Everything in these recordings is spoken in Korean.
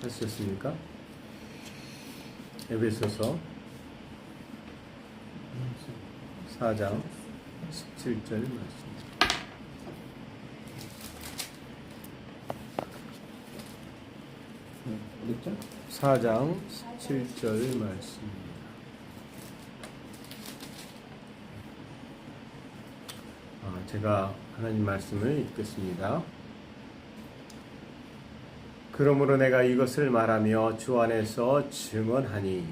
하셨습니까? 에베소서 4장 17절 말씀. 4장 17절 말씀입니다. 제가 하나님 말씀을 읽겠습니다. 그러므로 내가 이것을 말하며 주 안에서 증언하니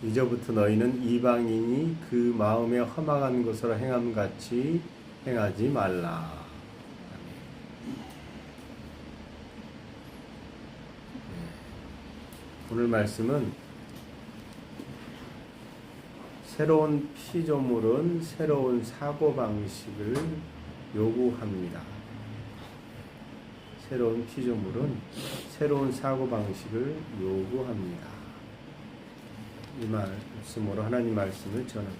이제부터 너희는 이방인이 그 마음에 허망한 것으로 행함같이 행하지 말라. 오늘 말씀은 새로운 피조물은 새로운 사고방식을 요구합니다. 새로운 피조물은 새로운 사고방식을 요구합니다. 이 말씀으로 하나님 말씀을 전합니다.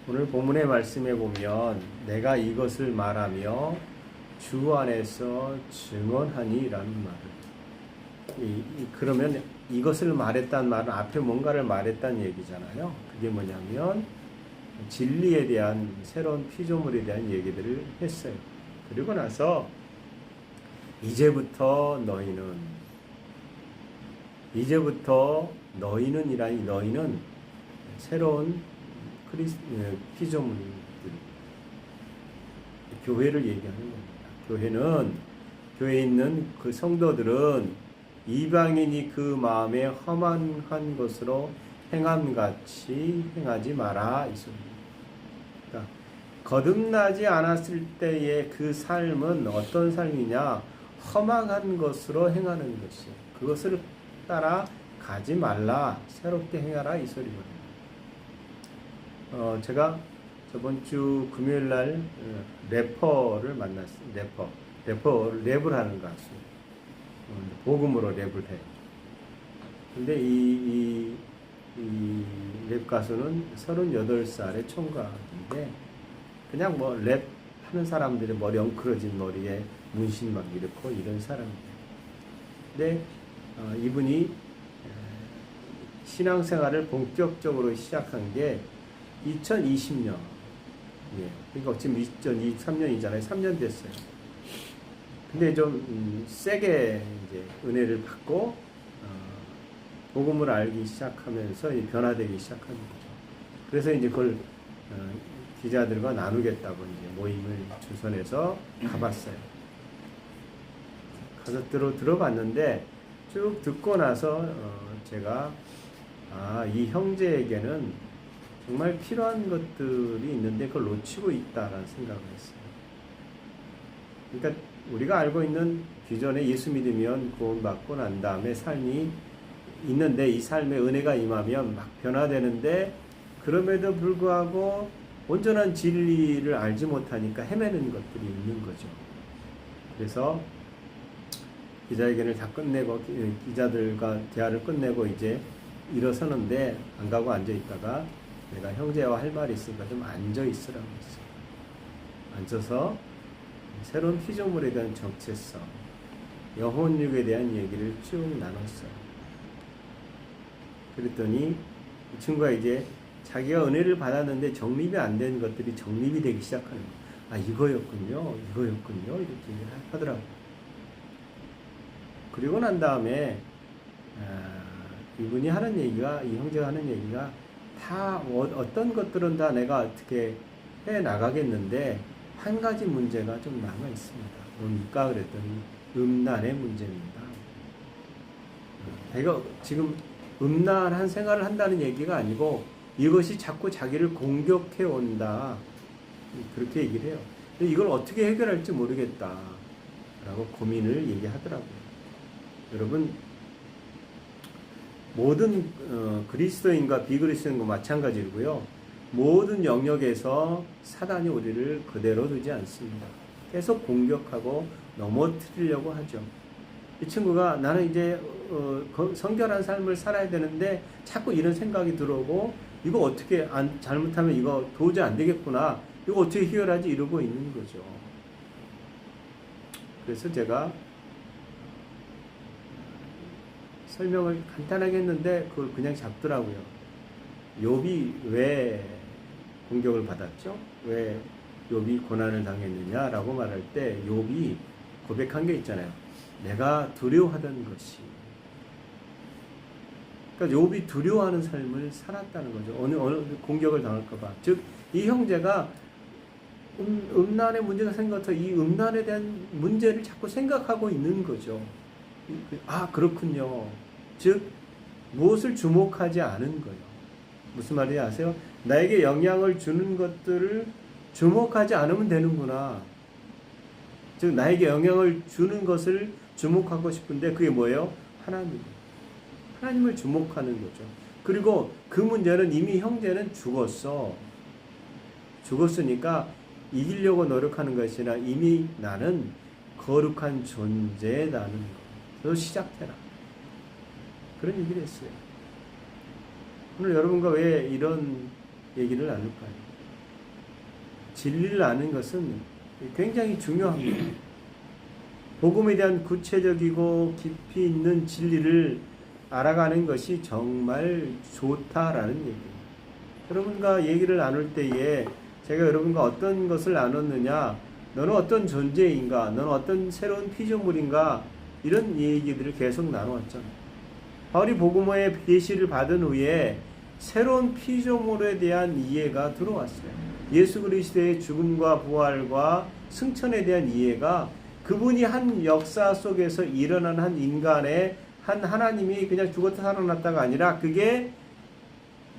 오늘 본문의 말씀에 보면 내가 이것을 말하며 주 안에서 증언하니 라는 말을 그러면 이것을 말했다는 말은 앞에 뭔가를 말했다는 얘기잖아요. 그게 뭐냐면 진리에 대한 새로운 피조물에 대한 얘기들을 했어요. 그리고 나서 이제부터 너희는이라니 너희는 새로운 피조물들, 교회를 얘기하는 겁니다. 교회에 있는 그 성도들은 이방인이 그 마음에 험한 것으로 행함같이 행하지 마라 이 소리입니다. 그러니까 거듭나지 않았을 때의 그 삶은 어떤 삶이냐? 험한 것으로 행하는 것이에요. 그것을 따라 가지 말라, 새롭게 행하라 이 소리거든요. 제가 저번 주 금요일 날 래퍼를 만났어요. 랩을 하는 가수. 복음으로 랩을 해요. 근데 이 랩 가수는 38살의 총각인데 그냥 뭐 랩 하는 사람들의 머리 엉클어진 머리에 문신 막 이렇고 이런 사람이에요. 근데 이분이 신앙생활을 본격적으로 시작한 게 2020년. 그러니까 지금 2023년이잖아요. 3년 됐어요. 근데 좀 세게 이제 은혜를 받고 복음을 알기 시작하면서 변화되기 시작하는 거죠. 그래서 이제 그걸 기자들과 나누겠다고 이제 모임을 주선해서 가봤어요. 가서 들어봤는데 쭉 듣고 나서 제가 이 형제에게는 정말 필요한 것들이 있는데 그걸 놓치고 있다라는 생각을 했어요. 그러니까 우리가 알고 있는 기존에 예수 믿으면 구원받고 난 다음에 삶이 있는데 이 삶에 은혜가 임하면 막 변화되는데 그럼에도 불구하고 온전한 진리를 알지 못하니까 헤매는 것들이 있는 거죠. 그래서 기자회견을 다 끝내고 기자들과 대화를 끝내고 이제 일어서는데 안 가고 앉아 있다가 내가 형제와 할 말이 있으니까 좀 앉아 있으라고 했어요. 앉아서 새로운 피조물에 대한 정체성, 영혼육에 대한 얘기를 쭉 나눴어요. 그랬더니 이 친구가 이제 자기가 은혜를 받았는데 정립이 안 된 것들이 정립이 되기 시작하는 거예요. 이거였군요. 이렇게 하더라고요. 그리고 난 다음에 이분이 하는 얘기가, 이 형제가 하는 얘기가 다 어떤 것들은 다 내가 어떻게 해 나가겠는데 한 가지 문제가 좀 남아 있습니다. 뭡니까? 그랬더니 음란의 문제입니다. 내가 지금 음란한 생활을 한다는 얘기가 아니고 이것이 자꾸 자기를 공격해 온다. 그렇게 얘기를 해요. 근데 이걸 어떻게 해결할지 모르겠다. 라고 고민을 얘기하더라고요. 여러분, 모든 그리스도인과 비그리스도인과 마찬가지고요. 모든 영역에서 사단이 우리를 그대로 두지 않습니다. 계속 공격하고 넘어뜨리려고 하죠. 이 친구가 나는 이제 성결한 삶을 살아야 되는데 자꾸 이런 생각이 들어오고 이거 어떻게 잘못하면 이거 도저히 안 되겠구나. 이거 어떻게 해결하지? 이러고 있는 거죠. 그래서 제가 설명을 간단하게 했는데 그걸 그냥 잡더라고요. 욥이 왜 공격을 받았죠? 왜 욥이 고난을 당했느냐라고 말할 때 욥이 고백한 게 있잖아요. 내가 두려워하던 것이. 그러니까 욥이 두려워하는 삶을 살았다는 거죠. 어느 공격을 당할까 봐. 즉 이 형제가 음란의 문제가 생겨서 이 음란에 대한 문제를 자꾸 생각하고 있는 거죠. 아, 그렇군요. 즉 무엇을 주목하지 않은 거예요. 무슨 말인지 아세요? 나에게 영향을 주는 것들을 주목하지 않으면 되는구나. 즉 나에게 영향을 주는 것을 주목하고 싶은데 그게 뭐예요? 하나님을 주목하는 거죠. 그리고 그 문제는 이미 형제는 죽었으니까 이기려고 노력하는 것이나 이미 나는 거룩한 존재라는 거. 너 시작해라. 그런 얘기를 했어요. 오늘 여러분과 왜 이런 얘기를 나눌까요? 진리를 아는 것은 굉장히 중요합니다. 복음에 대한 구체적이고 깊이 있는 진리를 알아가는 것이 정말 좋다라는 얘기예요. 여러분과 얘기를 나눌 때에 제가 여러분과 어떤 것을 나눴느냐, 너는 어떤 존재인가, 너는 어떤 새로운 피조물인가, 이런 얘기들을 계속 나누었잖아요. 바울이 복음의 계시를 받은 후에 새로운 피조물에 대한 이해가 들어왔어요. 예수 그리스도의 죽음과 부활과 승천에 대한 이해가 그분이 한 역사 속에서 일어난 한 인간의 한 하나님이 그냥 죽었다 살아났다가 아니라 그게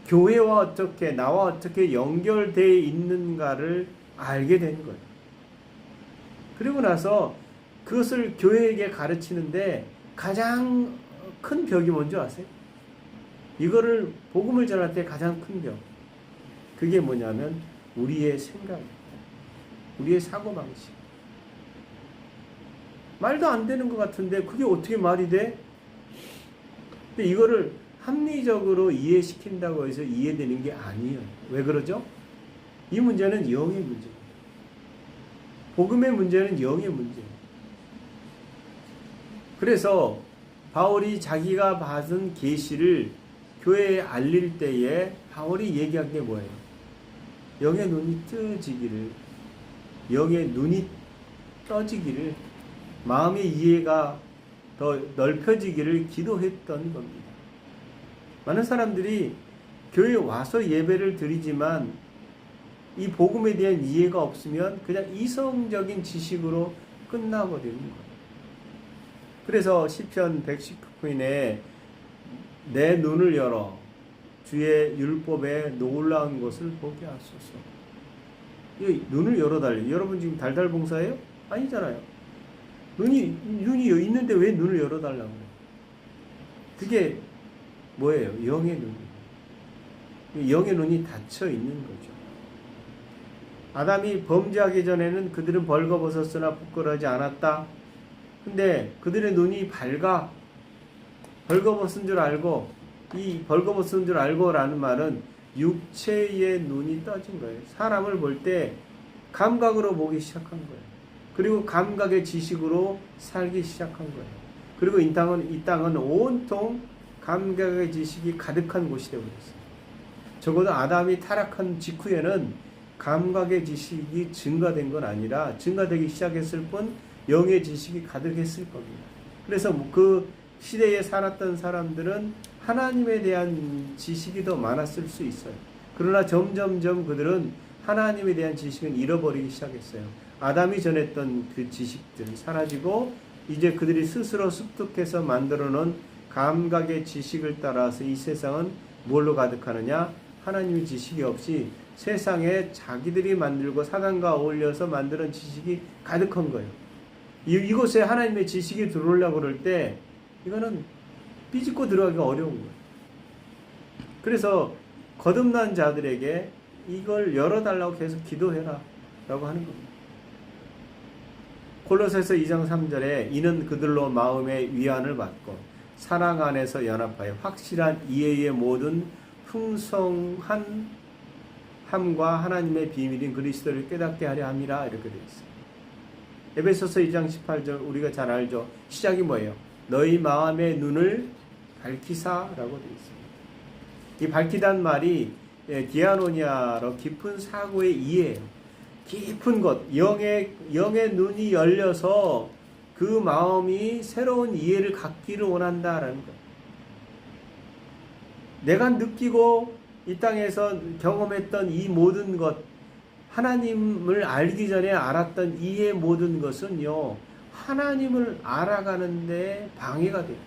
교회와 어떻게 나와 어떻게 연결되어 있는가를 알게 된 거예요. 그리고 나서 그것을 교회에게 가르치는데 가장 큰 벽이 뭔지 아세요? 이거를 복음을 전할 때 가장 큰 벽. 그게 뭐냐면 우리의 생각입니다. 우리의 사고방식. 말도 안 되는 것 같은데 그게 어떻게 말이 돼? 근데 이거를 합리적으로 이해시킨다고 해서 이해되는 게 아니에요. 왜 그러죠? 이 문제는 영의 문제예요. 복음의 문제는 영의 문제예요. 그래서 바울이 자기가 받은 계시를 교회에 알릴 때에 바울이 얘기한 게 뭐예요? 영의 눈이 뜨지기를, 영의 눈이 떠지기를, 마음의 이해가 더 넓혀지기를 기도했던 겁니다. 많은 사람들이 교회에 와서 예배를 드리지만 이 복음에 대한 이해가 없으면 그냥 이성적인 지식으로 끝나버리는 거예요. 그래서 시편 119편에 내 눈을 열어 주의 율법에 놀라운 것을 보게 하소서. 이 눈을 열어달래. 여러분 지금 달달봉사예요? 아니잖아요. 눈이 있는데 왜 눈을 열어달라고 해요? 그게 뭐예요? 영의 눈. 영의 눈이 닫혀 있는 거죠. 아담이 범죄하기 전에는 그들은 벌거벗었으나 부끄러워하지 않았다. 근데 그들의 눈이 밝아. 벌거벗은 줄 알고, 이 벌거벗은 줄 알고라는 말은 육체의 눈이 떠진 거예요. 사람을 볼 때 감각으로 보기 시작한 거예요. 그리고 감각의 지식으로 살기 시작한 거예요. 그리고 이 땅은 온통 감각의 지식이 가득한 곳이 되어버렸어요. 적어도 아담이 타락한 직후에는 감각의 지식이 증가된 건 아니라 증가되기 시작했을 뿐 영의 지식이 가득했을 겁니다. 그래서 그 시대에 살았던 사람들은 하나님에 대한 지식이 더 많았을 수 있어요. 그러나 점점점 그들은 하나님에 대한 지식은 잃어버리기 시작했어요. 아담이 전했던 그 지식들은 사라지고 이제 그들이 스스로 습득해서 만들어 놓은 감각의 지식을 따라서 이 세상은 뭘로 가득하느냐? 하나님의 지식이 없이 세상에 자기들이 만들고 사단과 어울려서 만드는 지식이 가득한 거예요. 이곳에 하나님의 지식이 들어오려고 그럴 때 이거는 삐집고 들어가기가 어려운 거예요. 그래서 거듭난 자들에게 이걸 열어달라고 계속 기도해라 라고 하는 겁니다. 골로새서 2장 3절에 이는 그들로 마음의 위안을 받고 사랑 안에서 연합하여 확실한 이해의 모든 풍성한 함과 하나님의 비밀인 그리스도를 깨닫게 하려 함이라 이렇게 되어 있어요. 에베소서 2장 18절 우리가 잘 알죠. 시작이 뭐예요? 너희 마음의 눈을 밝히사라고 되어 있습니다. 이 밝히다는 말이 디아노니아로 깊은 사고의 이해예요. 깊은 것, 영의 눈이 열려서 그 마음이 새로운 이해를 갖기를 원한다라는 것. 내가 느끼고 이 땅에서 경험했던 이 모든 것, 하나님을 알기 전에 알았던 이의 모든 것은요, 하나님을 알아가는데 방해가 돼요.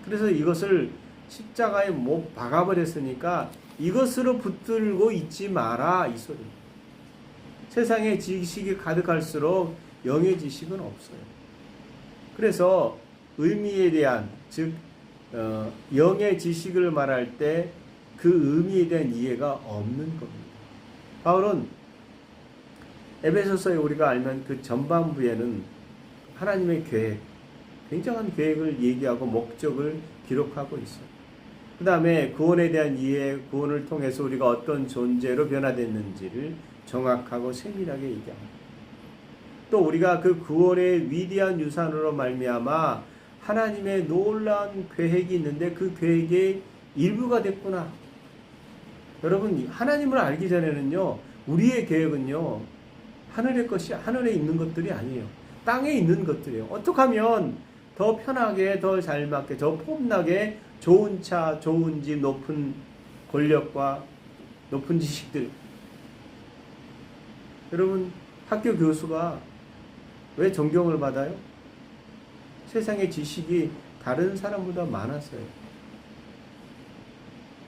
그래서 이것을 십자가에 못 박아버렸으니까 이것으로 붙들고 있지 마라, 이 소리입니다. 세상에 지식이 가득할수록 영의 지식은 없어요. 그래서 의미에 대한, 즉 영의 지식을 말할 때 그 의미에 대한 이해가 없는 겁니다. 바울은 에베소서에 우리가 알면 그 전반부에는 하나님의 계획, 굉장한 계획을 얘기하고 목적을 기록하고 있어요. 그 다음에 구원에 대한 이해, 구원을 통해서 우리가 어떤 존재로 변화됐는지를 정확하고 세밀하게 얘기합니다. 또 우리가 그 구원의 위대한 유산으로 말미암아 하나님의 놀라운 계획이 있는데 그 계획의 일부가 됐구나. 여러분, 하나님을 알기 전에는요, 우리의 계획은요, 하늘의 것이 하늘에 있는 것들이 아니에요. 땅에 있는 것들이에요. 어떻게 하면 더 편하게, 더 잘 맞게, 더 폼나게 좋은 차, 좋은 집, 높은 권력과 높은 지식들. 여러분, 학교 교수가 왜 존경을 받아요? 세상의 지식이 다른 사람보다 많았어요.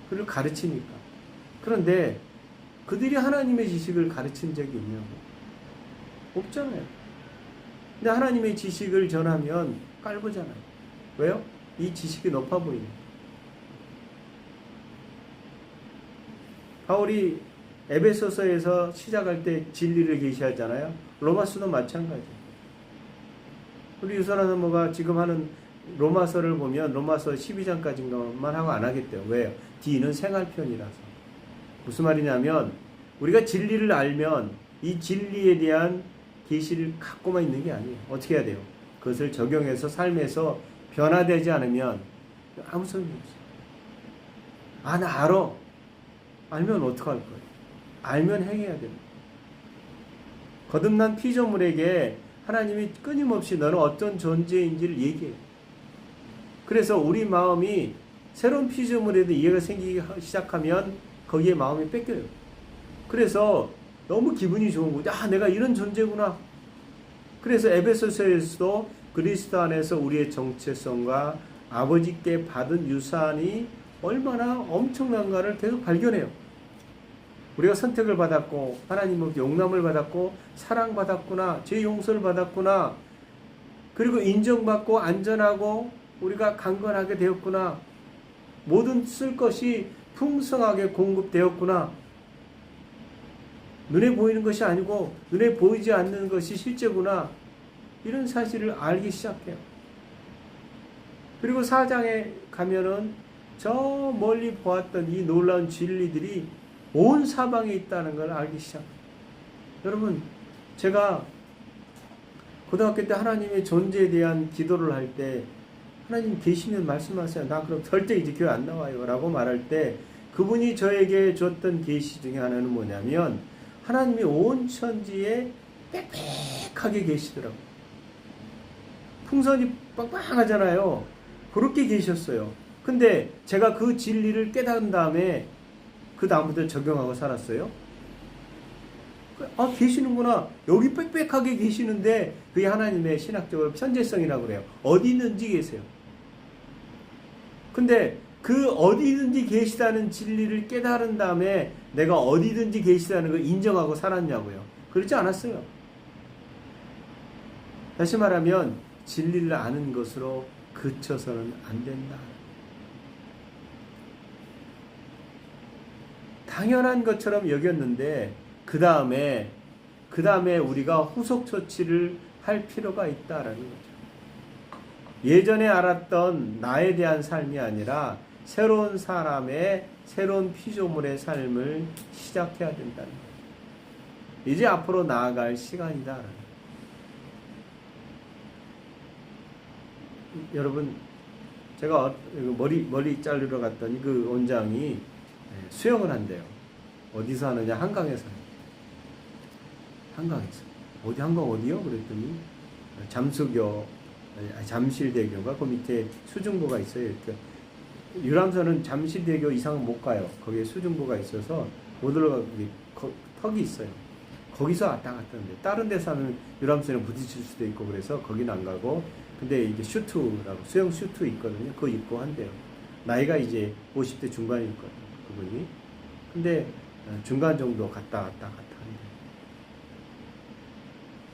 그를 가르치니까. 그런데 그들이 하나님의 지식을 가르친 적이 있냐고? 없잖아요. 근데 하나님의 지식을 전하면 깔보잖아요. 왜요? 이 지식이 높아 보이네. 바울이 에베소서에서 시작할 때 진리를 계시하잖아요. 로마서도 마찬가지예요. 우리 유선한 사모가 지금 하는 로마서를 보면 로마서 12장까지만 하고 안 하겠대요. 왜요? D는 생활편이라서. 무슨 말이냐면 우리가 진리를 알면 이 진리에 대한 계시를 갖고만 있는 게 아니에요. 어떻게 해야 돼요? 그것을 적용해서 삶에서 변화되지 않으면 아무 소용이 없어요. 아, 나 알아. 알면 어떡할 거예요? 알면 행해야 됩니다. 거듭난 피조물에게 하나님이 끊임없이 너는 어떤 존재인지를 얘기해요. 그래서 우리 마음이 새로운 피조물에도 이해가 생기기 시작하면 거기에 마음이 뺏겨요. 그래서 너무 기분이 좋은 거죠. 아, 내가 이런 존재구나. 그래서 에베소서에서도 그리스도 안에서 우리의 정체성과 아버지께 받은 유산이 얼마나 엄청난가를 계속 발견해요. 우리가 선택을 받았고 하나님의 용남을 받았고 사랑받았구나. 죄 용서를 받았구나. 그리고 인정받고 안전하고 우리가 강건하게 되었구나. 모든 쓸 것이 풍성하게 공급되었구나. 눈에 보이는 것이 아니고 눈에 보이지 않는 것이 실제구나. 이런 사실을 알기 시작해요. 그리고 4장에 가면은 저 멀리 보았던 이 놀라운 진리들이 온 사방에 있다는 걸 알기 시작해요. 여러분, 제가 고등학교 때 하나님의 존재에 대한 기도를 할 때 하나님 계시면 말씀하세요. 나 그럼 절대 이제 교회 안 나와요 라고 말할 때 그분이 저에게 줬던 계시 중에 하나는 뭐냐면 하나님이 온 천지에 빽빽하게 계시더라고요. 풍선이 빵빵하잖아요. 그렇게 계셨어요. 근데 제가 그 진리를 깨달은 다음에 그 다음부터 적용하고 살았어요. 아, 계시는구나. 여기 빽빽하게 계시는데 그게 하나님의 신학적으로 편재성이라고 그래요. 어디 있는지 계세요. 근데 그 어디든지 계시다는 진리를 깨달은 다음에 내가 어디든지 계시다는 걸 인정하고 살았냐고요. 그렇지 않았어요. 다시 말하면 진리를 아는 것으로 그쳐서는 안 된다. 당연한 것처럼 여겼는데 그 다음에 우리가 후속 조치를 할 필요가 있다라는 거죠. 예전에 알았던 나에 대한 삶이 아니라 새로운 사람의 새로운 피조물의 삶을 시작해야 된다는 거예요. 이제 앞으로 나아갈 시간이다. 여러분, 제가 머리 자르러 갔더니 그 원장이 수영을 한대요. 어디서 하느냐? 한강에서. 한강에서. 한강 어디요? 그랬더니 잠실대교가 그 밑에 수중보가 있어요. 이렇게. 유람선은 잠실대교 이상 못 가요. 거기에 수중보가 있어서 못 올라가고 턱이 있어요. 거기서 왔다 갔다 하는데 다른 데서 하면 유람선에 부딪힐 수도 있고 그래서 거기는 안 가고, 근데 이게 슈트라고 수영 슈트 있거든요. 그거 입고 한대요. 나이가 이제 50대 중반일 거예요, 그분이. 근데 중간 정도 갔다 한대요.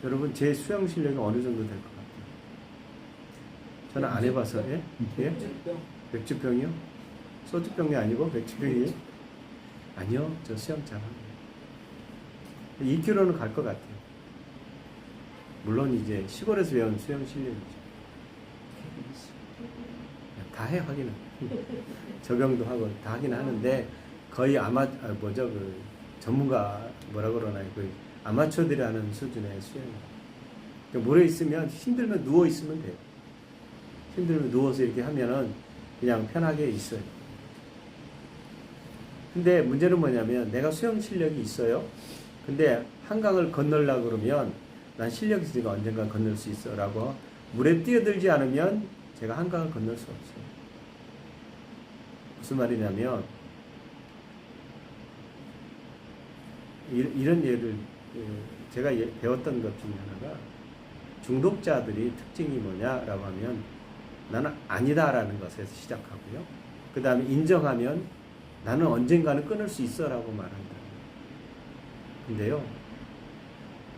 여러분, 제 수영 실력이 어느 정도 될 것 같아요? 저는 안 해봐서. 예? 맥주병이요? 소주병이 아니고 맥주병이에요? 아니요, 저 수영 잘합니다. 2km는 갈 것 같아요. 물론 이제 시골에서 배운 수영 실력이죠. 다 해, 하기는. 적용도 하고 다 하긴 하는데, 거의 전문가, 뭐라 그러나요? 아마추어들이 하는 수준의 수영이에요. 그러니까 물에 있으면, 힘들면 누워있으면 돼요. 힘들면 누워서 이렇게 하면은 그냥 편하게 있어요. 근데 문제는 뭐냐면, 내가 수영 실력이 있어요. 근데 한강을 건너려고 그러면, 난 실력이 있으니까 언젠가 건널 수 있어 라고 물에 뛰어들지 않으면 제가 한강을 건널 수 없어요. 무슨 말이냐면, 이런 예를 제가 배웠던 것 중에 하나가, 중독자들이 특징이 뭐냐라고 하면 나는 아니다라는 것에서 시작하고요. 그 다음에 인정하면 나는 언젠가는 끊을 수 있어라고 말한다. 근데요,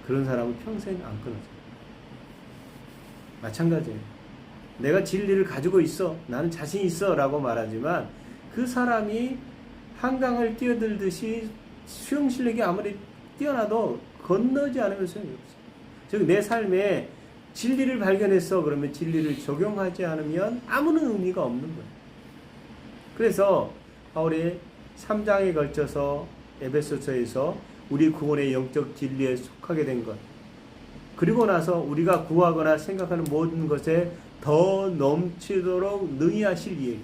그런 사람은 평생 안 끊어져요. 마찬가지예요. 내가 진리를 가지고 있어, 나는 자신 있어 라고 말하지만 그 사람이 한강을 뛰어들듯이 수영 실력이 아무리 뛰어나도 건너지 않으면 소용이 없어요. 즉, 내 삶에 진리를 발견했어 그러면 진리를 적용하지 않으면 아무런 의미가 없는 거예요. 그래서 바울이 3장에 걸쳐서 에베소서에서 우리 구원의 영적 진리에 속하게 된 것, 그리고 나서 우리가 구하거나 생각하는 모든 것에 더 넘치도록 능히 하실 이에게,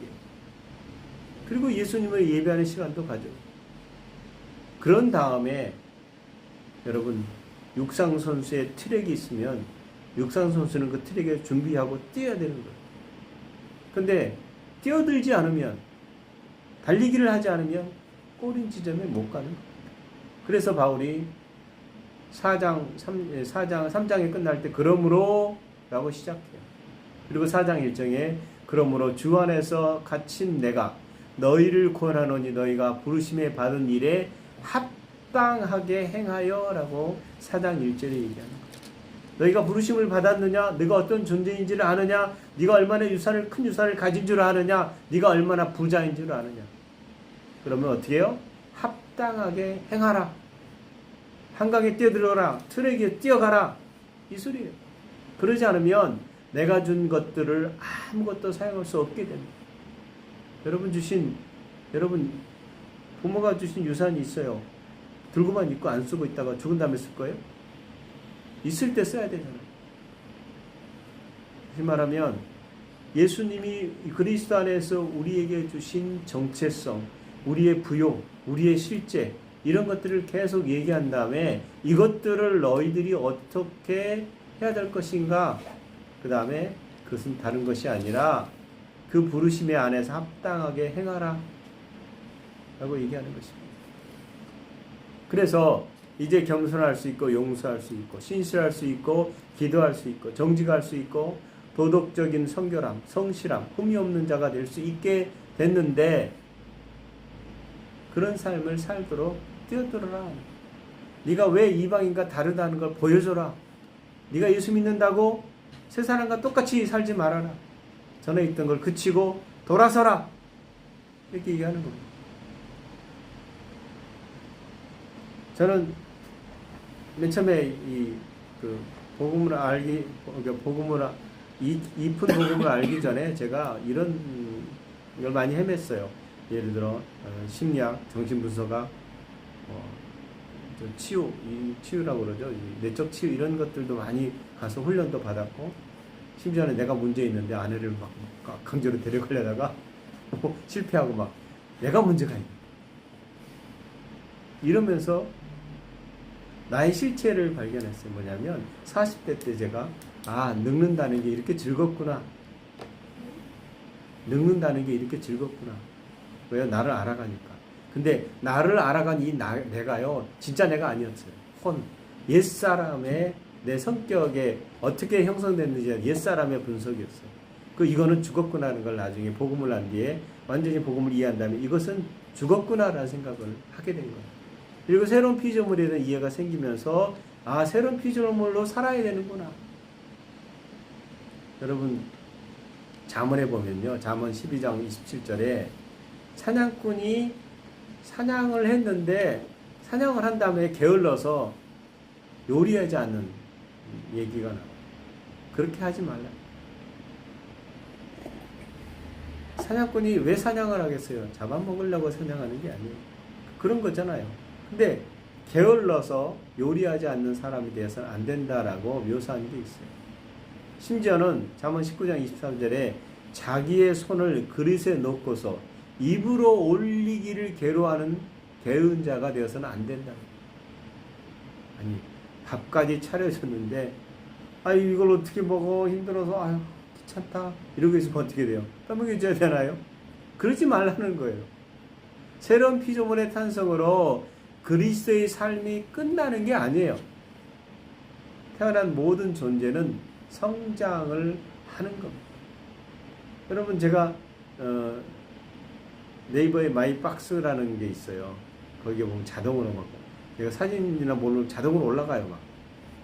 그리고 예수님을 예배하는 시간도 가져. 그런 다음에 여러분, 육상 선수의 트랙이 있으면 육상 선수는 그 트랙에 준비하고 뛰어야 되는 거예요. 근데 뛰어들지 않으면, 달리기를 하지 않으면 골인 지점에 못 가는 거예요. 그래서 바울이 3장에 끝날 때 그러므로 라고 시작해요. 그리고 4장 1절에 그러므로 주 안에서 갇힌 내가 너희를 구원하노니 너희가 부르심에 받은 일에 합당하게 행하여 라고 4장 1절에 얘기하는 거예요. 너희가 부르심을 받았느냐? 네가 어떤 존재인지를 아느냐? 네가 얼마나 큰 유산을 가진 줄 아느냐? 네가 얼마나 부자인 줄 아느냐? 그러면 어떻게 해요? 합당하게 행하라. 한강에 뛰어들어라. 트랙에 뛰어가라. 이 소리예요. 그러지 않으면 내가 준 것들을 아무것도 사용할 수 없게 됩니다. 여러분 부모가 주신 유산이 있어요. 들고만 있고 안 쓰고 있다가 죽은 다음에 쓸 거예요? 있을 때 써야 되잖아요. 다시 말하면 예수님이 그리스도 안에서 우리에게 주신 정체성, 우리의 부요, 우리의 실제, 이런 것들을 계속 얘기한 다음에 이것들을 너희들이 어떻게 해야 될 것인가, 그 다음에 그것은 다른 것이 아니라 그 부르심의 안에서 합당하게 행하라 라고 얘기하는 것입니다. 그래서 이제 겸손할 수 있고 용서할 수 있고 신실할 수 있고 기도할 수 있고 정직할 수 있고 도덕적인 성결함, 성실함, 흠이 없는 자가 될 수 있게 됐는데, 그런 삶을 살도록 뛰어들어라. 네가 왜 이방인과 다르다는 걸 보여줘라. 네가 예수 믿는다고 새 사람과 똑같이 살지 말아라. 전에 있던 걸 그치고 돌아서라. 이렇게 얘기하는 겁니다. 저는 맨 처음에 이푼 복음을 알기 전에 제가 이런 걸 많이 헤맸어요. 예를 들어 심리학, 정신분석학, 치유라고 그러죠. 내적 치유 이런 것들도 많이 가서 훈련도 받았고, 심지어는 내가 문제 있는데 아내를 막 강제로 데려가려다가 실패하고 막 내가 문제가 있는. 이러면서 나의 실체를 발견했어요. 뭐냐면 40대 때 제가 늙는다는 게 이렇게 즐겁구나. 늙는다는 게 이렇게 즐겁구나. 왜요? 나를 알아가니까. 근데 나를 알아간 내가요, 진짜 내가 아니었어요. 옛사람의 내 성격에 어떻게 형성됐는지 옛사람의 분석이었어요. 이거는 죽었구나라는 걸 나중에 복음을 한 뒤에 완전히 복음을 이해한다면 이것은 죽었구나라는 생각을 하게 된 거예요. 그리고 새로운 피조물에 대한 이해가 생기면서 새로운 피조물로 살아야 되는구나. 여러분 잠언에 보면요. 잠언 12장 27절에 사냥꾼이 사냥을 했는데 사냥을 한 다음에 게을러서 요리하지 않는 얘기가 나와요. 그렇게 하지 말라. 사냥꾼이 왜 사냥을 하겠어요? 잡아먹으려고 사냥하는 게 아니에요. 그런 거잖아요. 근데 게을러서 요리하지 않는 사람이 되어서는 안 된다라고 묘사한 게 있어요. 심지어는 잠언 19장 23절에 자기의 손을 그릇에 넣고서 입으로 올리기를 괴로워하는 게으른 자가 되어서는 안 된다. 아니 밥까지 차려줬는데 이걸 어떻게 먹어 힘들어서 귀찮다 이러고 있으면 어떻게 돼요? 떠먹여줘야 되나요? 그러지 말라는 거예요. 새로운 피조물의 탄성으로 그리스도의 삶이 끝나는 게 아니에요. 태어난 모든 존재는 성장을 하는 겁니다. 여러분 제가 네이버에 마이박스라는 게 있어요. 거기에 보면 자동으로 막 내가 사진이나 뭘로 자동으로 올라가요 막.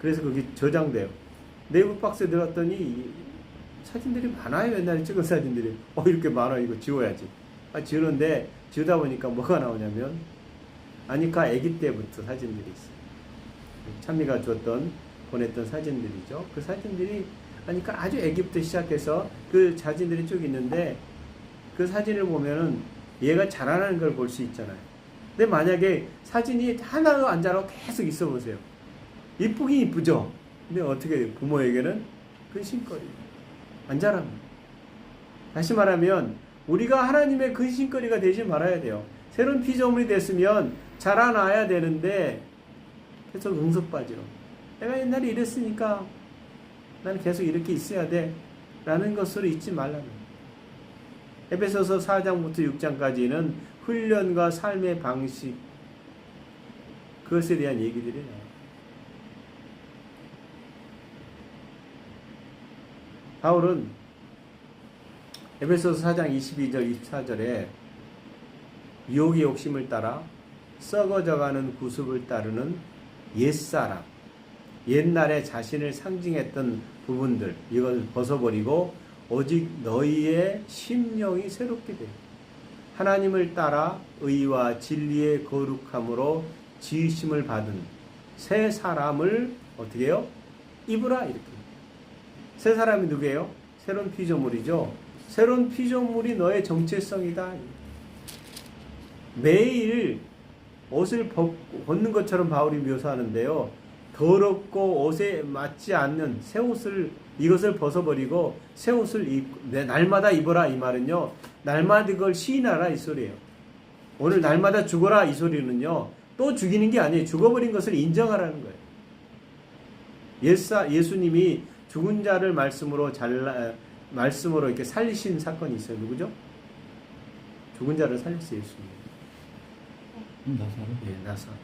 그래서 거기 저장돼요. 네이버 박스에 들어갔더니 사진들이 많아요. 옛날에 찍은 사진들이 이렇게 많아. 이거 지워야지. 지우는데 지우다 보니까 뭐가 나오냐면 아니까 아기 때부터 사진들이 있어요. 찬미가 보냈던 사진들이죠. 그 사진들이 아니까 아주 아기부터 시작해서 그 사진들이 쭉 있는데 그 사진을 보면은 얘가 자라나는 걸 볼 수 있잖아요. 근데 만약에 사진이 하나도 안 자라고 계속 있어 보세요. 이쁘긴 이쁘죠. 근데 어떻게 부모에게는 근심거리. 안 자랍니다. 다시 말하면 우리가 하나님의 근심거리가 되지 말아야 돼요. 새로운 피조물이 됐으면 자라나야 되는데 계속 응석바지로 내가 옛날에 이랬으니까 나는 계속 이렇게 있어야 돼 라는 것으로 잊지 말라는 거예요. 에베소서 4장부터 6장까지는 훈련과 삶의 방식 그것에 대한 얘기들이 나와요. 바울은 에베소서 4장 22절 24절에 유혹의 욕심을 따라 썩어져가는 구습을 따르는 옛사람, 옛날에 자신을 상징했던 부분들 이걸 벗어버리고 오직 너희의 심령이 새롭게 돼 하나님을 따라 의와 진리의 거룩함으로 지으심을 받은 새 사람을 어떻게 해요? 입으라 이렇게. 새 사람이 누구예요? 새로운 피조물이죠. 새로운 피조물이 너의 정체성이다. 매일 옷을 벗는 것처럼 바울이 묘사하는데요. 더럽고 옷에 맞지 않는 새 옷을 이것을 벗어버리고 새 옷을 날마다 입어라 이 말은요. 날마다 그걸 시인하라 이 소리예요. 오늘 날마다 죽어라 이 소리는요. 또 죽이는 게 아니에요. 죽어버린 것을 인정하라는 거예요. 예수님이 죽은 자를 말씀으로 이렇게 살리신 사건이 있어요. 누구죠? 죽은 자를 살렸어요. 예수님. 나사로? 예, 나사로.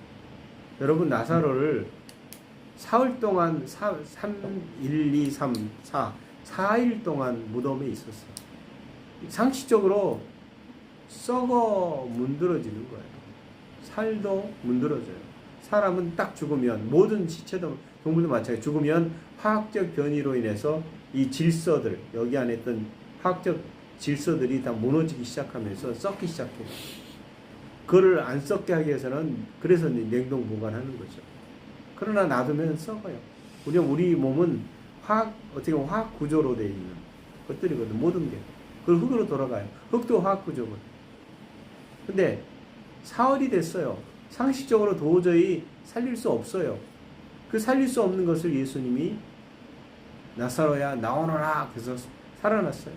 여러분 나사로를 사흘 동안 1, 2, 3, 4일 동안 무덤에 있었어요. 상식적으로 썩어 문드러지는 거예요. 살도 문드러져요. 사람은 딱 죽으면 모든 시체도 동물도 마찬가지로 죽으면 화학적 변이로 인해서 이 질서들 여기 안에 있던 화학적 질서들이 다 무너지기 시작하면서 썩기 시작해요. 그거를 안 썩게 하기 위해서는 그래서 냉동 보관하는 거죠. 그러나 놔두면 썩어요. 우리 몸은 어떻게 보면 화학 구조로 되어 있는 것들이거든. 모든 게. 그 흙으로 돌아가요. 흙도 화학 구조거든. 근데 사흘이 됐어요. 상식적으로 도저히 살릴 수 없어요. 그 살릴 수 없는 것을 예수님이 나사로야 나오너라. 그래서 살아났어요.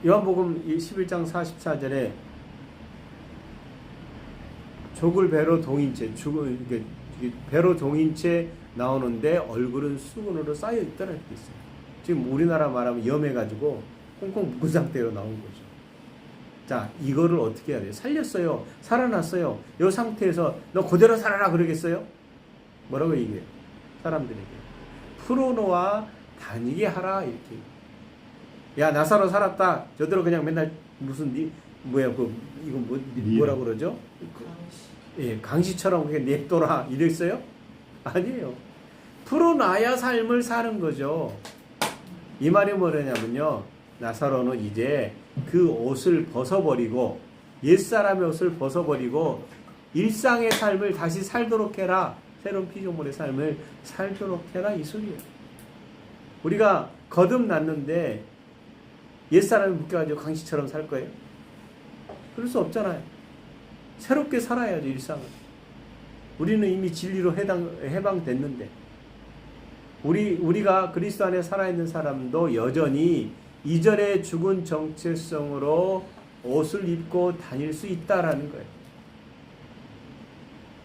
요한복음 11장 44절에 족을 배로 동인 채 배로 동인 채 나오는데 얼굴은 수건으로 쌓여 있더라 이렇게 있어요. 지금 우리나라 말하면 염해가지고 꽁꽁 묶은 상태로 나온 거죠. 자, 이거를 어떻게 해야 돼요? 살렸어요. 살아났어요. 이 상태에서 너 그대로 살아라 그러겠어요? 뭐라고 얘기해요? 사람들에게. 풀어놓아 다니게 하라 이렇게. 야, 나사로 살았다. 저대로 그냥 맨날 무슨 이거 뭐라 그러죠? 예, 강시처럼 그냥 냅둬라 이랬어요? 아니에요. 풀어놔야 삶을 사는 거죠. 이 말이 뭐냐면요. 나사로는 이제 그 옷을 벗어버리고 옛사람의 옷을 벗어버리고 일상의 삶을 다시 살도록 해라. 새로운 피조물의 삶을 살도록 해라 이 소리예요. 우리가 거듭났는데 옛사람이 묶여가지고 강시처럼 살 거예요? 그럴 수 없잖아요. 새롭게 살아야죠 일상을. 우리는 이미 진리로 해방됐는데 우리가 그리스도 안에 살아있는 사람도 여전히 이전에 죽은 정체성으로 옷을 입고 다닐 수 있다라는 거예요.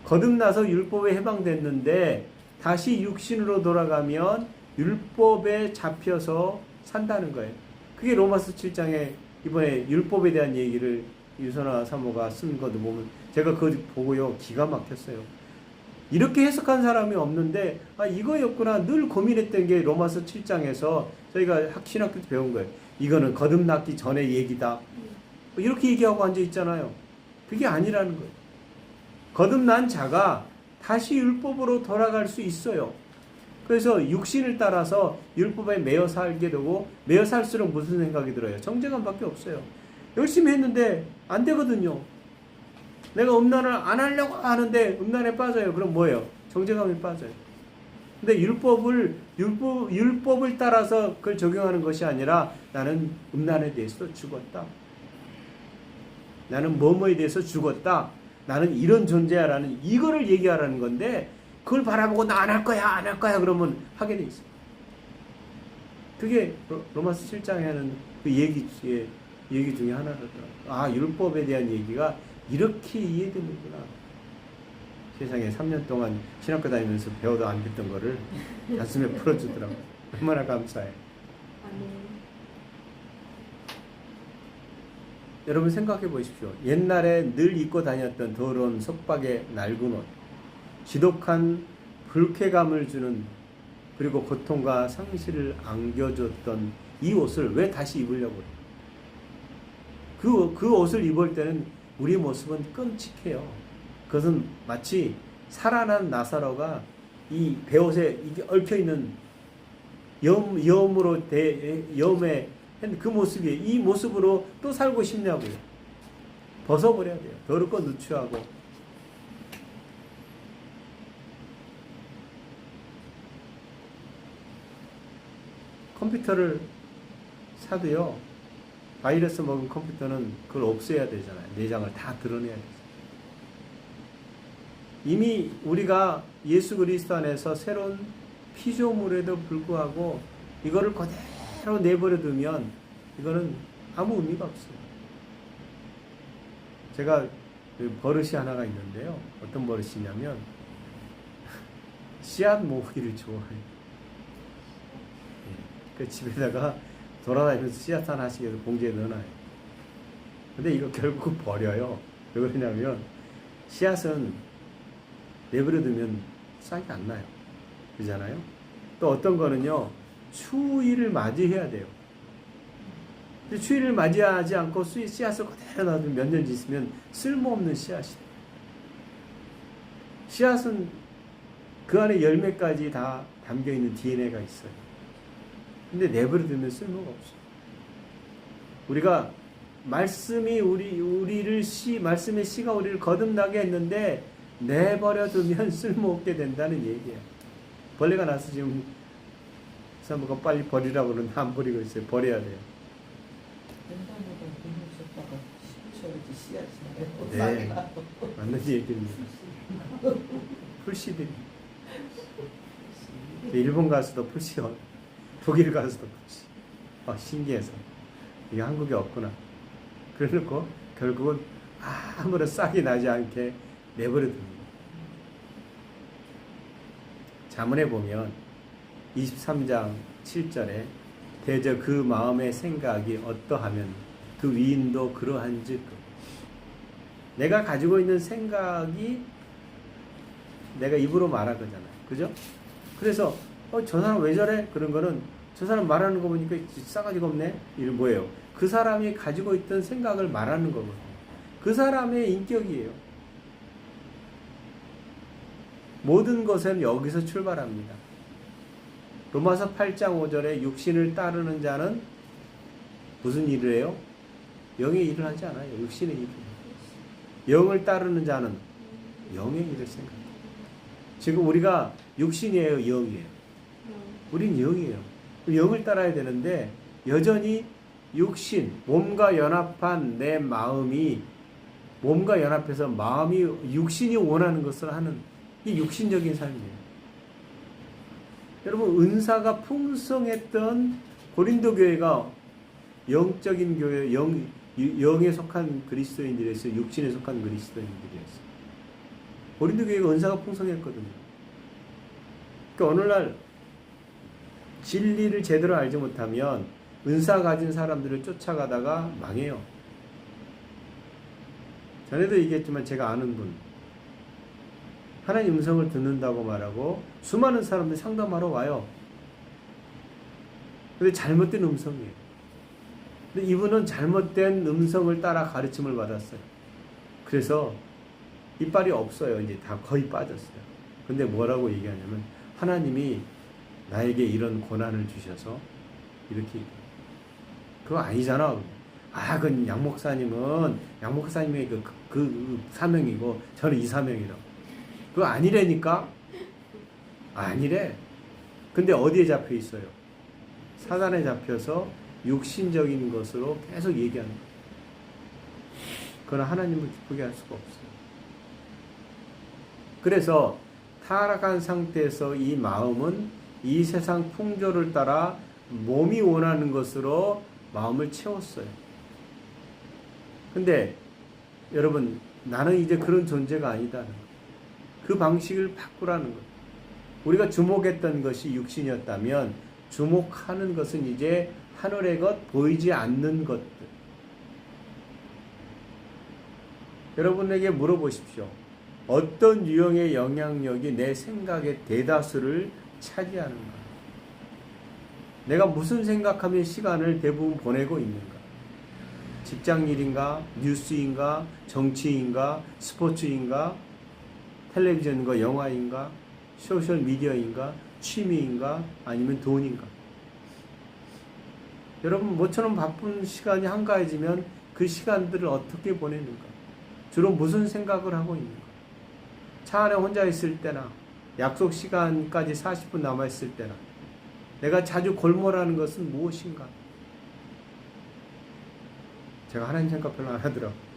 거듭나서 율법에 해방됐는데 다시 육신으로 돌아가면 율법에 잡혀서 산다는 거예요. 그게 로마서 7장에 이번에 율법에 대한 얘기를 유선아 사모가 쓴 것도 보면 제가 그거 보고요 기가 막혔어요. 이렇게 해석한 사람이 없는데 이거였구나 늘 고민했던 게 로마서 7장에서 저희가 신학교 때 배운 거예요. 이거는 거듭났기 전의 얘기다. 이렇게 얘기하고 앉아 있잖아요. 그게 아니라는 거예요. 거듭난 자가 다시 율법으로 돌아갈 수 있어요. 그래서 육신을 따라서 율법에 매여 살게 되고 매여 살수록 무슨 생각이 들어요? 정죄감밖에 없어요. 열심히 했는데 안 되거든요. 내가 음란을 안 하려고 하는데 음란에 빠져요. 그럼 뭐예요? 정죄감이 빠져요. 근데 율법을 따라서 그걸 적용하는 것이 아니라 나는 음란에 대해서 죽었다. 나는 뭐뭐에 대해서 죽었다. 나는 이런 존재야라는 이거를 얘기하라는 건데 그걸 바라보고 나 안 할 거야 안 할 거야 그러면 하게 돼 있어요. 그게 로마서 7장에 하는 그 얘기 중에 하나더라고요. 율법에 대한 얘기가 이렇게 이해되는구나. 세상에 3년 동안 신학교 다니면서 배워도 안 됐던 거를 가슴에 풀어주더라고요. 얼마나 감사해. 여러분 생각해 보십시오. 옛날에 늘 입고 다녔던 더러운 속박의 낡은 옷, 지독한 불쾌감을 주는 그리고 고통과 상실을 안겨줬던 이 옷을 왜 다시 입으려고 해요? 그 옷을 입을 때는 우리 모습은 끔찍해요. 그것은 마치 살아난 나사로가 이 베옷에 이게 얽혀있는 염에 그 모습이 이 모습으로 또 살고 싶냐고요. 벗어버려야 돼요. 더럽고 누추하고. 컴퓨터를 사도요. 바이러스 먹은 컴퓨터는 그걸 없애야 되잖아요. 내장을 다 드러내야 되잖아요. 이미 우리가 예수 그리스도 안에서 새로운 피조물에도 불구하고 이거를 그대로 내버려 두면 이거는 아무 의미가 없어요. 제가 버릇이 하나가 있는데요. 어떤 버릇이냐면 씨앗 모으기를 좋아해요. 그 집에다가 돌아다니면서 씨앗 하나씩 해서 봉지에 넣어놔요. 근데 이거 결국 버려요. 왜 그러냐면 씨앗은 내버려 두면 싹이 안 나요. 그러잖아요. 또 어떤 거는요. 추위를 맞이해야 돼요. 근데 추위를 맞이하지 않고 씨앗을 그대로 놔두면 몇 년 있으면 쓸모없는 씨앗이 돼요. 씨앗은 그 안에 열매까지 다 담겨있는 DNA가 있어요. 근데 내버려 두면 쓸모가 없어요. 우리가 말씀이 말씀의 씨가 우리를 거듭나게 했는데 내버려 두면 쓸모없게 된다는 얘기예요. 벌레가 나서 지금 사모가 빨리 버리라고 그러는데 안 버리고 있어요. 버려야 돼요. 네, 맞는 얘기입니다. 풀씨들이 일본 가서도 푸시요. 독일 가서도 푸시. 신기해서. 이게 한국에 없구나. 그래놓고 결국은 아무런 싹이 나지 않게 내버려 둡니다. 잠언에 보면 23장 7절에 대저 그 마음의 생각이 어떠하면 그 위인도 그러한즉, 내가 가지고 있는 생각이 내가 입으로 말한 거잖아요. 그죠? 그래서 저 사람 왜 저래? 그런 거는 저 사람 말하는 거 보니까 싸가지가 없네? 이런 뭐예요? 그 사람이 가지고 있던 생각을 말하는 거거든요. 그 사람의 인격이에요. 모든 것은 여기서 출발합니다. 로마서 8장 5절에 육신을 따르는 자는 무슨 일을 해요? 영의 일을 하지 않아요. 육신의 일을 해요. 영을 따르는 자는 영의 일을 생각해요. 지금 우리가 육신이에요, 영이에요? 우린 영이에요. 영을 따라야 되는데 여전히 육신, 몸과 연합한 내 마음이, 몸과 연합해서 마음이 육신이 원하는 것을 하는 이 육신적인 삶이에요. 여러분, 은사가 풍성했던 고린도 교회가 영적인 교회, 영에 속한 그리스도인들이었어요. 육신에 속한 그리스도인들이었어요. 고린도 교회가 은사가 풍성했거든요. 그러니까 오늘날 진리를 제대로 알지 못하면 은사 가진 사람들을 쫓아가다가 망해요. 전에도 얘기했지만 제가 아는 분, 하나님 음성을 듣는다고 말하고 수많은 사람들이 상담하러 와요. 근데 잘못된 음성이에요. 근데 이분은 잘못된 음성을 따라 가르침을 받았어요. 그래서 이빨이 없어요. 이제 다 거의 빠졌어요. 근데 뭐라고 얘기하냐면, 하나님이 나에게 이런 고난을 주셔서 이렇게. 그거 아니잖아. 그건 양 목사님의 그 사명이고 저는 이 사명이라고. 그거 아니라니까? 아니래. 근데 어디에 잡혀 있어요? 사단에 잡혀서 육신적인 것으로 계속 얘기하는 거예요. 그러나 하나님을 기쁘게 할 수가 없어요. 그래서 타락한 상태에서 이 마음은 이 세상 풍조를 따라 몸이 원하는 것으로 마음을 채웠어요. 근데 여러분, 나는 이제 그런 존재가 아니다는 거. 그 방식을 바꾸라는 거예요. 우리가 주목했던 것이 육신이었다면 주목하는 것은 이제 하늘의 것, 보이지 않는 것들. 여러분에게 물어보십시오. 어떤 유형의 영향력이 내 생각의 대다수를 차지하는가? 내가 무슨 생각하면 시간을 대부분 보내고 있는가? 직장일인가? 뉴스인가? 정치인가? 스포츠인가? 텔레비전인가? 영화인가? 소셜미디어인가? 취미인가? 아니면 돈인가? 여러분, 모처럼 바쁜 시간이 한가해지면 그 시간들을 어떻게 보내는가? 주로 무슨 생각을 하고 있는가? 차 안에 혼자 있을 때나 약속 시간까지 40분 남아있을 때나 내가 자주 골몰하는 것은 무엇인가? 제가 하나님 생각 별로 안 하더라고요.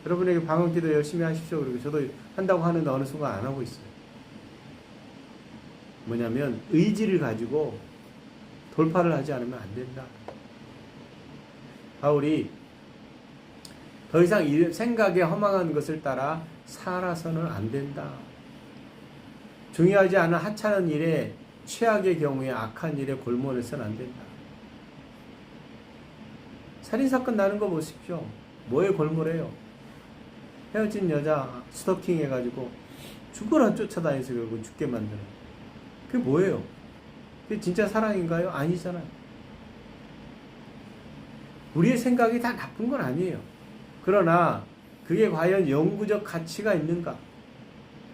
여러분에게 방언기도 열심히 하십시오. 그리고 저도 한다고 하는데 어느 순간 안 하고 있어요. 뭐냐면 의지를 가지고 돌파를 하지 않으면 안 된다. 바울이 더 이상 생각에 허망한 것을 따라 살아서는 안 된다. 중요하지 않은 하찮은 일에, 최악의 경우에 악한 일에 골몰해서는 안 된다. 살인사건 나는 거 보십시오. 뭐에 골몰해요? 헤어진 여자 스토킹 해가지고 죽어라 쫓아다니서 결국 죽게 만드는. 그게 뭐예요? 그게 진짜 사랑인가요? 아니잖아요. 우리의 생각이 다 나쁜 건 아니에요. 그러나 그게 과연 영구적 가치가 있는가?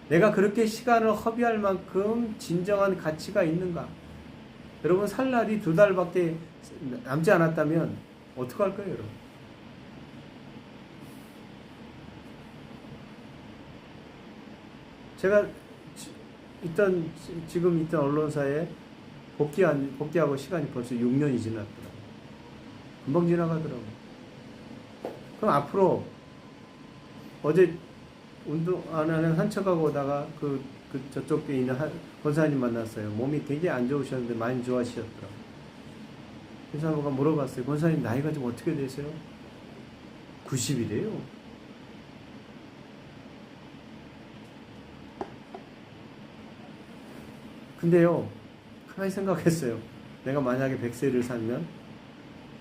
내가 그렇게 시간을 허비할 만큼 진정한 가치가 있는가? 여러분, 살 날이 2달밖에 남지 않았다면 어떡할 거예요, 여러분? 제가 지금 있던 언론사에 복귀하고 시간이 벌써 6년이 지났더라고요. 금방 지나가더라고요. 그럼 앞으로 어제 운동 안 하는 산책하고 오다가 저쪽에 있는 권사님 만났어요. 몸이 되게 안 좋으셨는데 많이 좋아지셨더라고요. 그래서 한번 물어봤어요. 권사님 나이가 좀 어떻게 되세요? 90이래요. 근데요, 가만히 생각했어요. 내가 만약에 100세를 살면,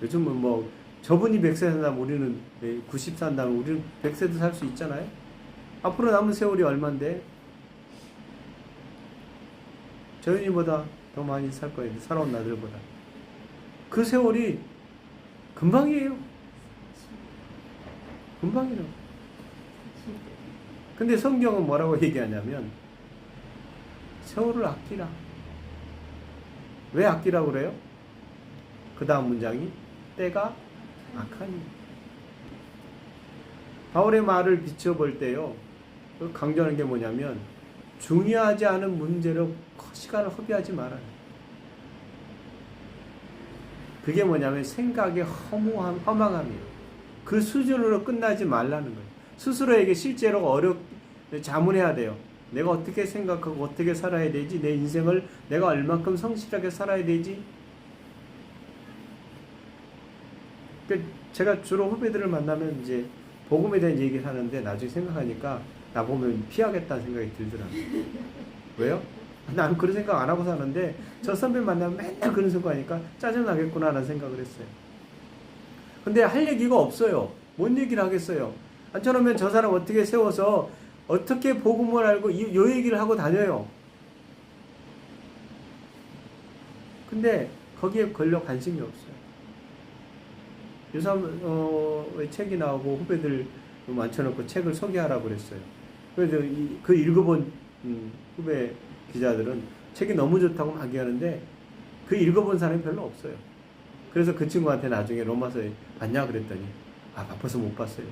요즘은 뭐, 저분이 100세 산다면 우리는 90 산다면 우리는 100세도 살 수 있잖아요? 앞으로 남은 세월이 얼만데? 저희보다 더 많이 살 거예요. 살아온 나들보다. 그 세월이 금방이에요. 금방이라고. 근데 성경은 뭐라고 얘기하냐면, 세월을 아끼라. 왜 아끼라고 그래요? 그 다음 문장이 때가 악하니. 바울의 말을 비춰볼 때요, 강조하는 게 뭐냐면 중요하지 않은 문제로 시간을 허비하지 말아요. 그게 뭐냐면 생각의 허망함이에요. 그 수준으로 끝나지 말라는 거예요. 스스로에게 실제로 자문해야 돼요. 내가 어떻게 생각하고 어떻게 살아야 되지? 내 인생을 내가 얼만큼 성실하게 살아야 되지? 제가 주로 후배들을 만나면 이제 복음에 대한 얘기를 하는데 나중에 생각하니까 나 보면 피하겠다는 생각이 들더라고요. 왜요? 나는 그런 생각 안 하고 사는데 저 선배 만나면 맨날 그런 생각하니까 짜증나겠구나라는 생각을 했어요. 근데 할 얘기가 없어요. 뭔 얘기를 하겠어요? 안 저러면 저 사람 어떻게 세워서 어떻게 복음을 알고 요 얘기를 하고 다녀요. 근데 거기에 별로 관심이 없어요. 요새 책이 나오고 후배들 많쳐놓고 책을 소개하라고 그랬어요. 그래서 그 읽어본 후배 기자들은 책이 너무 좋다고 막 얘기하는데 그 읽어본 사람이 별로 없어요. 그래서 그 친구한테 나중에 로마서 봤냐 그랬더니 바빠서 못 봤어요.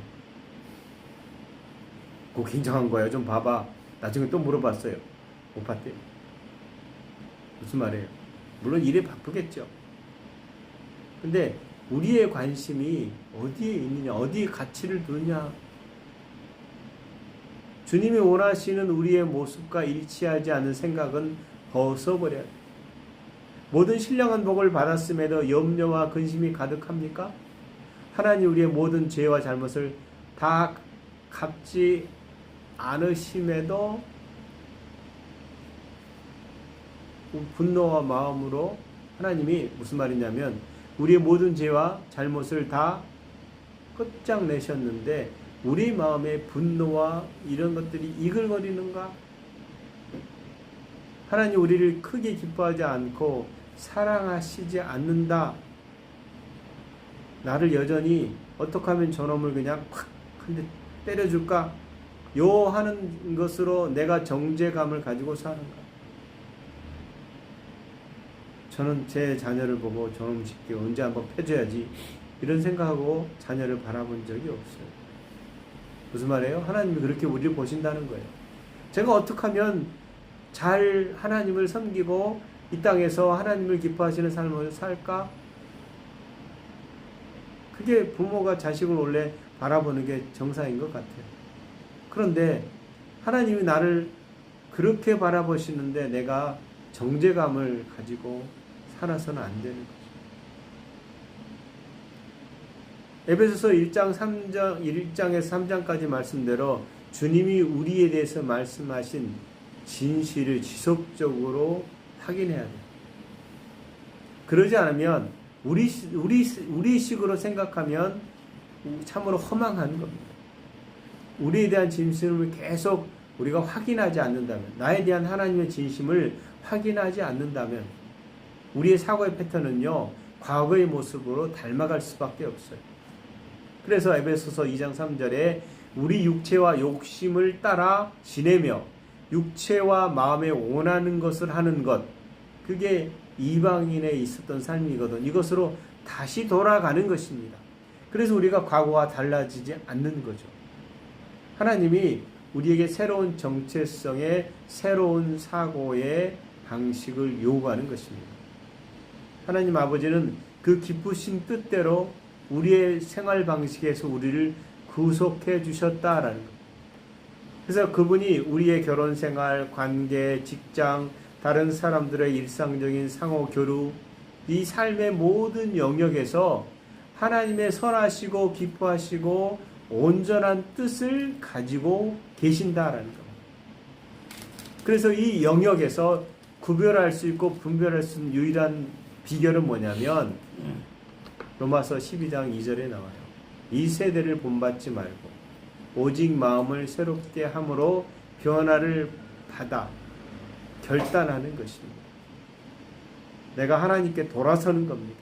그거 굉장한 거예요. 좀 봐봐. 나중에 또 물어봤어요. 못 봤대요. 무슨 말이에요? 물론 일에 바쁘겠죠. 근데 우리의 관심이 어디에 있느냐, 어디에 가치를 두느냐. 주님이 원하시는 우리의 모습과 일치하지 않는 생각은 벗어버려야 돼요. 모든 신령한 복을 받았음에도 염려와 근심이 가득합니까? 하나님 우리의 모든 죄와 잘못을 다 갚지 않으심에도 분노와 마음으로 하나님이 무슨 말이냐면 우리의 모든 죄와 잘못을 다 끝장내셨는데 우리 마음에 분노와 이런 것들이 이글거리는가? 하나님 우리를 크게 기뻐하지 않고 사랑하시지 않는다. 나를 여전히 어떻게 하면 저놈을 그냥 콱 한 대 때려줄까? 요 하는 것으로 내가 정죄감을 가지고 사는가? 저는 제 자녀를 보고 저놈 쉽게 언제 한번 패줘야지 이런 생각하고 자녀를 바라본 적이 없어요. 무슨 말이에요? 하나님이 그렇게 우리를 보신다는 거예요. 제가 어떻게 하면 잘 하나님을 섬기고 이 땅에서 하나님을 기뻐하시는 삶을 살까? 그게 부모가 자식을 원래 바라보는 게 정상인 것 같아요. 그런데 하나님이 나를 그렇게 바라보시는데 내가 정죄감을 가지고 살아서는 안 되는 거죠. 에베소서 1장에서 3장까지 말씀대로 주님이 우리에 대해서 말씀하신 진실을 지속적으로 확인해야 돼요. 그러지 않으면 우리 식으로 생각하면 참으로 허망한 겁니다. 우리에 대한 진심을 계속 우리가 확인하지 않는다면, 나에 대한 하나님의 진심을 확인하지 않는다면 우리의 사고의 패턴은요 과거의 모습으로 닮아갈 수밖에 없어요. 그래서 에베소서 2장 3절에 우리 육체와 욕심을 따라 지내며 육체와 마음에 원하는 것을 하는 것, 그게 이방인에 있었던 삶이거든. 이것으로 다시 돌아가는 것입니다. 그래서 우리가 과거와 달라지지 않는 거죠. 하나님이 우리에게 새로운 정체성의 새로운 사고의 방식을 요구하는 것입니다. 하나님 아버지는 그 기쁘신 뜻대로 우리의 생활 방식에서 우리를 구속해 주셨다라는 것. 그래서 그분이 우리의 결혼 생활, 관계, 직장, 다른 사람들의 일상적인 상호 교류, 이 삶의 모든 영역에서 하나님의 선하시고 기뻐하시고 온전한 뜻을 가지고 계신다라는 겁니다. 그래서 이 영역에서 구별할 수 있고 분별할 수 있는 유일한 비결은 뭐냐면 로마서 12장 2절에 나와요. 이 세대를 본받지 말고 오직 마음을 새롭게 함으로 변화를 받아 결단하는 것입니다. 내가 하나님께 돌아서는 겁니다.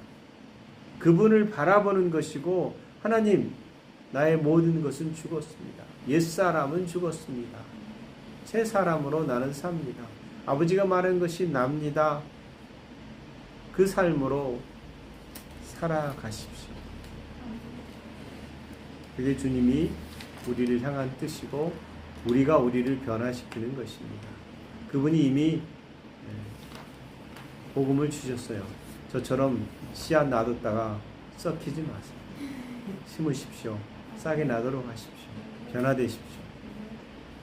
그분을 바라보는 것이고, 하나님, 나의 모든 것은 죽었습니다. 옛사람은 죽었습니다. 새 사람으로 나는 삽니다. 아버지가 말한 것이 납니다. 그 삶으로 살아가십시오. 그게 주님이 우리를 향한 뜻이고 우리가 우리를 변화시키는 것입니다. 그분이 이미 복음을 주셨어요. 저처럼 씨앗 놔뒀다가 썩히지 마세요. 심으십시오. 싹이 나도록 하십시오. 변화되십시오.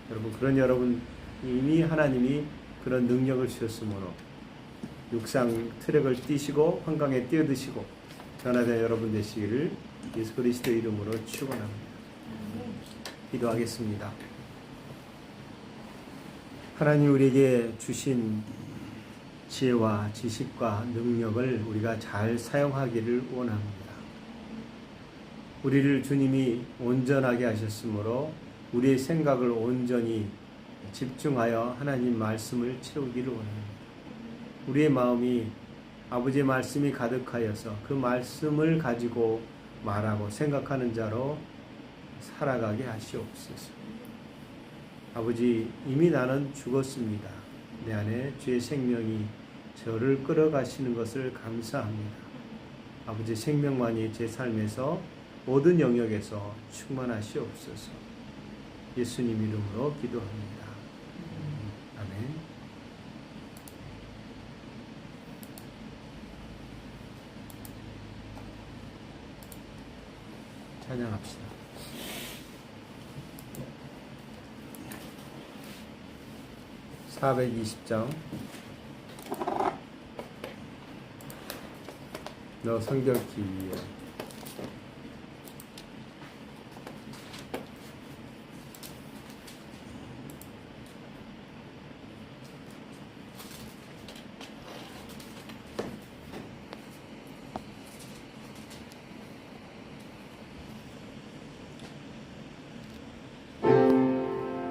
여러분, 그런 여러분 이미 하나님이 그런 능력을 주셨으므로 육상 트랙을 뛰시고 한강에 뛰어드시고 변화된 여러분 되시기를 예수 그리스도 이름으로 축원합니다. 기도하겠습니다. 하나님, 우리에게 주신 지혜와 지식과 능력을 우리가 잘 사용하기를 원합니다. 우리를 주님이 온전하게 하셨으므로 우리의 생각을 온전히 집중하여 하나님 말씀을 채우기를 원합니다. 우리의 마음이 아버지의 말씀이 가득하여서 그 말씀을 가지고 말하고 생각하는 자로 살아가게 하시옵소서. 아버지, 이미 나는 죽었습니다. 내 안에 주의 생명이 저를 끌어가시는 것을 감사합니다. 아버지, 생명만이 제 삶에서 모든 영역에서 충만하시옵소서. 예수님 이름으로 기도합니다. 아멘. 찬양합시다. (420장) 너 성결기 위에